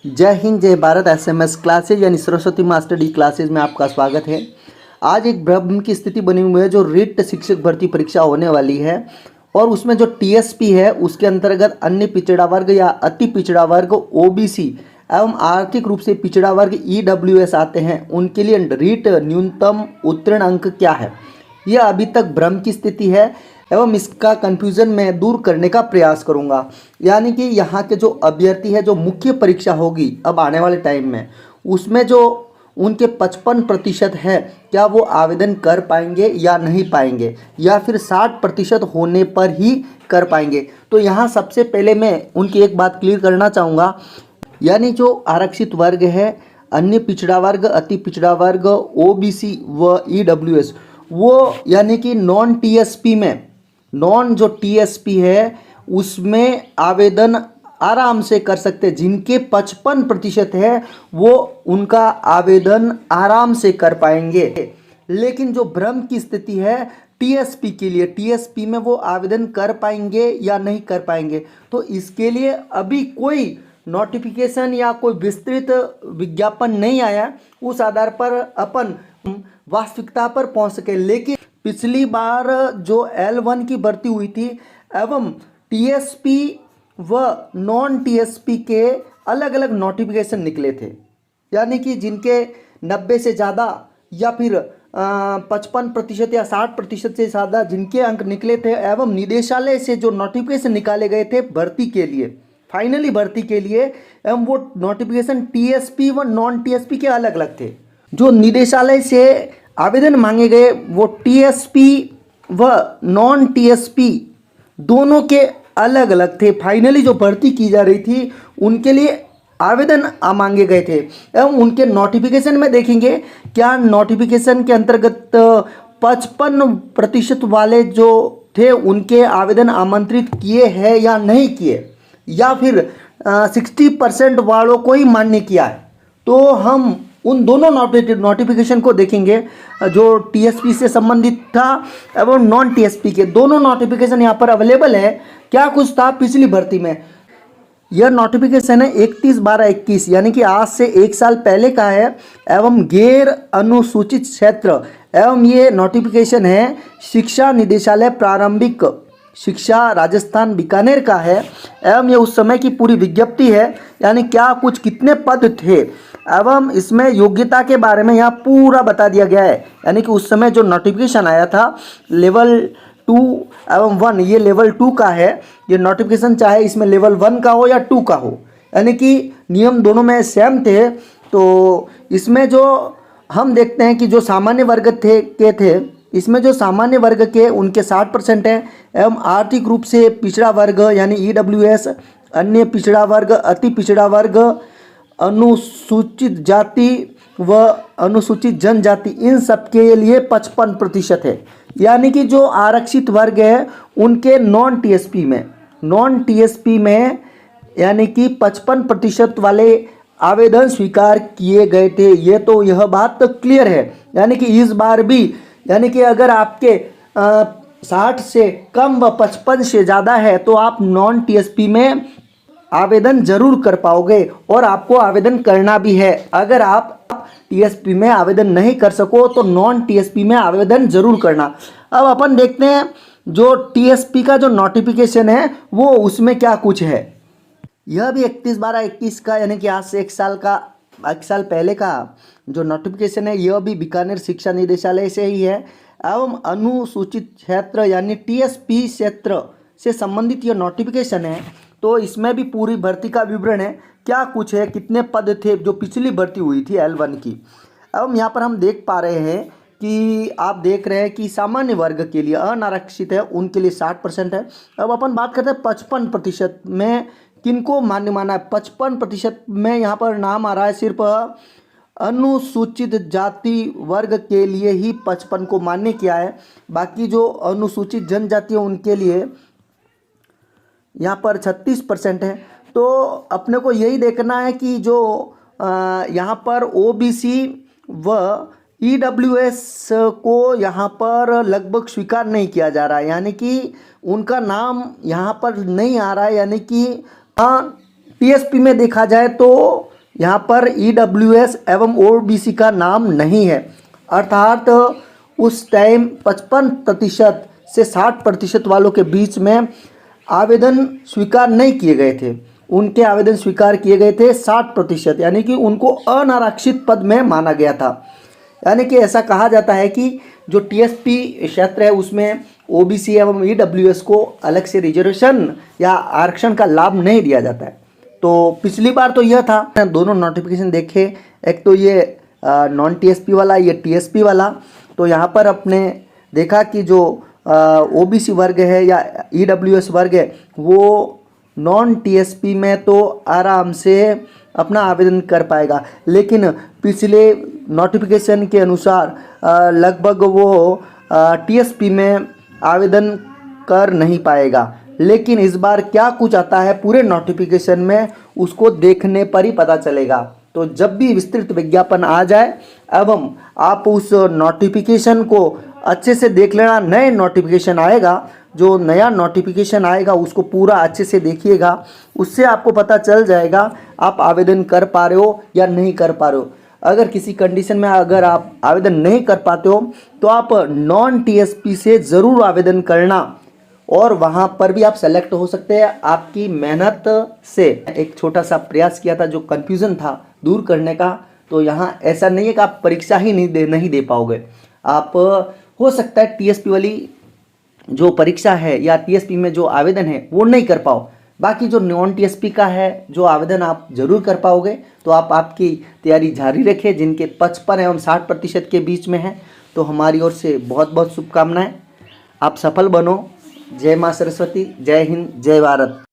जय हिंद जय Bharat. SMS classes यानी सरस्वती मास्टर डी क्लासेज में आपका स्वागत है। आज एक भ्रम की स्थिति बनी हुई है जो रिट शिक्षक भर्ती परीक्षा होने वाली है और उसमें जो टीएसपी है उसके अंतर्गत अन्य पिछड़ा वर्ग या अति पिछड़ा वर्ग ओबीसी एवं आर्थिक रूप से पिछड़ा वर्ग ईडब्ल्यूएस आते हैं, उनके लिए रिट न्यूनतम उत्तीर्ण अंक क्या है, यह अभी तक भ्रम की स्थिति है एवं इसका कन्फ्यूज़न मैं दूर करने का प्रयास करूंगा। यानी कि यहाँ के जो अभ्यर्थी है, जो मुख्य परीक्षा होगी अब आने वाले टाइम में, उसमें जो उनके 55% है, क्या वो आवेदन कर पाएंगे या नहीं पाएंगे, या फिर 60% होने पर ही कर पाएंगे। तो यहाँ सबसे पहले मैं उनकी एक बात क्लियर करना चाहूँगा, यानी जो आरक्षित वर्ग है, अन्य पिछड़ा वर्ग, अति पिछड़ा वर्ग, ओबीसी व ईडब्ल्यूएस, वो यानी कि नॉन टीएसपी में, नॉन जो टीएसपी है उसमें आवेदन आराम से कर सकते हैं। जिनके 55% है वो उनका आवेदन आराम से कर पाएंगे। लेकिन जो भ्रम की स्थिति है टीएसपी के लिए, टीएसपी में वो आवेदन कर पाएंगे या नहीं कर पाएंगे, तो इसके लिए अभी कोई नोटिफिकेशन या कोई विस्तृत विज्ञापन नहीं आया उस आधार पर अपन वास्तविकता पर पहुंच सके। लेकिन पिछली बार जो L1 की भर्ती हुई थी एवं टीएसपी व नॉन टीएसपी के अलग अलग नोटिफिकेशन निकले थे, यानी कि जिनके 90 से ज़्यादा या फिर 55% या 60% से ज़्यादा जिनके अंक निकले थे, एवं निदेशालय से जो नोटिफिकेशन निकाले गए थे भर्ती के लिए, फाइनली भर्ती के लिए, एवं वो नोटिफिकेशन टीएसपी व नॉन टीएसपी के अलग अलग थे। जो निदेशालय से आवेदन मांगे गए वो टीएसपी व नॉन टीएसपी दोनों के अलग अलग थे। फाइनली जो भर्ती की जा रही थी उनके लिए आवेदन मांगे गए थे एवं उनके नोटिफिकेशन में देखेंगे क्या नोटिफिकेशन के अंतर्गत 55% वाले जो थे उनके आवेदन आमंत्रित किए हैं या नहीं किए, या फिर 60% वालों को ही मान्य किया है। तो हम उन दोनों नोटिफिकेशन को देखेंगे जो टीएसपी से संबंधित था एवं नॉन टीएसपी के। दोनों नोटिफिकेशन यहाँ पर अवेलेबल है। क्या कुछ था पिछली भर्ती में, यह नोटिफिकेशन है 31/12/21, यानी कि आज से 1 साल पहले का है, एवं गैर अनुसूचित क्षेत्र, एवं ये नोटिफिकेशन है शिक्षा निदेशालय प्रारंभिक शिक्षा राजस्थान बीकानेर का है, एवं ये उस समय की पूरी विज्ञप्ति है, यानी क्या कुछ कितने पद थे, एवं इसमें योग्यता के बारे में यहाँ पूरा बता दिया गया है। यानी कि उस समय जो नोटिफिकेशन आया था लेवल 2 एवं 1, ये लेवल 2 का है ये नोटिफिकेशन, चाहे इसमें लेवल 1 का हो या 2 का हो, यानी कि नियम दोनों में सेम थे। तो इसमें जो हम देखते हैं कि जो सामान्य वर्ग थे इसमें जो सामान्य वर्ग के उनके 60% हैं, एवं आर्थिक रूप से पिछड़ा वर्ग यानी ईडब्ल्यूएस, अन्य पिछड़ा वर्ग, अति पिछड़ा वर्ग, अनुसूचित जाति व अनुसूचित जनजाति, इन सब के लिए 55% है। यानी कि जो आरक्षित वर्ग है उनके नॉन टीएसपी में यानी कि 55% वाले आवेदन स्वीकार किए गए थे। ये तो यह बात तो क्लियर है। यानी कि इस बार भी, यानी कि अगर आपके 60 से कम व 55 से ज़्यादा है तो आप नॉन टीएसपी में आवेदन जरूर कर पाओगे और आपको आवेदन करना भी है। अगर आप टीएसपी में आवेदन नहीं कर सको तो नॉन टीएसपी में आवेदन जरूर करना। अब अपन देखते हैं जो टीएसपी का जो नोटिफिकेशन है वो उसमें क्या कुछ है। यह भी 31/12/21 का, यानी कि आज से 1 साल पहले का जो नोटिफिकेशन है, यह भी बीकानेर शिक्षा निदेशालय से ही है, एवं अनुसूचित क्षेत्र यानी टीएसपी क्षेत्र से संबंधित यह नोटिफिकेशन है। तो इसमें भी पूरी भर्ती का विवरण है, क्या कुछ है, कितने पद थे जो पिछली भर्ती हुई थी L1 की। एवं यहाँ पर हम देख पा रहे हैं कि आप देख रहे हैं कि सामान्य वर्ग के लिए अनारक्षित है उनके लिए 60% है। अब अपन बात करते हैं 55% में किनको मान्य माना है। 55% में यहाँ पर नाम आ रहा है सिर्फ अनुसूचित जाति वर्ग के लिए ही 55 को मान्य किया है। बाकी जो अनुसूचित जनजाति है उनके लिए यहाँ पर 36% है। तो अपने को यही देखना है कि जो यहाँ पर ओबीसी व ईडब्ल्यूएस को यहाँ पर लगभग स्वीकार नहीं किया जा रहा है, यानी कि उनका नाम यहाँ पर नहीं आ रहा है। यानी कि टीएसपी में देखा जाए तो यहाँ पर EWS एवं OBC का नाम नहीं है, अर्थात उस टाइम 55% से 60% वालों के बीच में आवेदन स्वीकार नहीं किए गए थे। उनके आवेदन स्वीकार किए गए थे 60%, यानी कि उनको अनारक्षित पद में माना गया था। यानी कि ऐसा कहा जाता है कि जो TSP क्षेत्र है उसमें OBC एवं EWS को अलग से रिजर्वेशन या आरक्षण का लाभ नहीं दिया जाता है। तो पिछली बार तो यह था, दोनों नोटिफिकेशन देखे, एक तो ये नॉन TSP वाला, ये TSP वाला। तो यहाँ पर अपने देखा कि जो OBC वर्ग है या EWS वर्ग है वो नॉन TSP में तो आराम से अपना आवेदन कर पाएगा, लेकिन पिछले नोटिफिकेशन के अनुसार लगभग वो TSP में आवेदन कर नहीं पाएगा। लेकिन इस बार क्या कुछ आता है पूरे नोटिफिकेशन में, उसको देखने पर ही पता चलेगा। तो जब भी विस्तृत विज्ञापन आ जाए एवं आप उस नोटिफिकेशन को अच्छे से देख लेना, नए नोटिफिकेशन आएगा, जो नया नोटिफिकेशन आएगा उसको पूरा अच्छे से देखिएगा, उससे आपको पता चल जाएगा आप आवेदन कर पा रहे हो या नहीं कर पा रहे हो। अगर किसी कंडीशन में अगर आप आवेदन नहीं कर पाते हो तो आप नॉन TSP से ज़रूर आवेदन करना, और वहाँ पर भी आप सेलेक्ट हो सकते हैं आपकी मेहनत से। एक छोटा सा प्रयास किया था जो कन्फ्यूज़न था दूर करने का। तो यहाँ ऐसा नहीं है कि आप परीक्षा ही नहीं दे पाओगे। आप हो सकता है TSP वाली जो परीक्षा है या TSP में जो आवेदन है वो नहीं कर पाओ, बाकी जो नॉन TSP का है जो आवेदन आप जरूर कर पाओगे। तो आप आपकी तैयारी जारी रखें, जिनके 55 एवं 60% के बीच में है। तो हमारी ओर से बहुत बहुत शुभकामनाएं, आप सफल बनो। जय माँ सरस्वती, जय हिंद, जय भारत।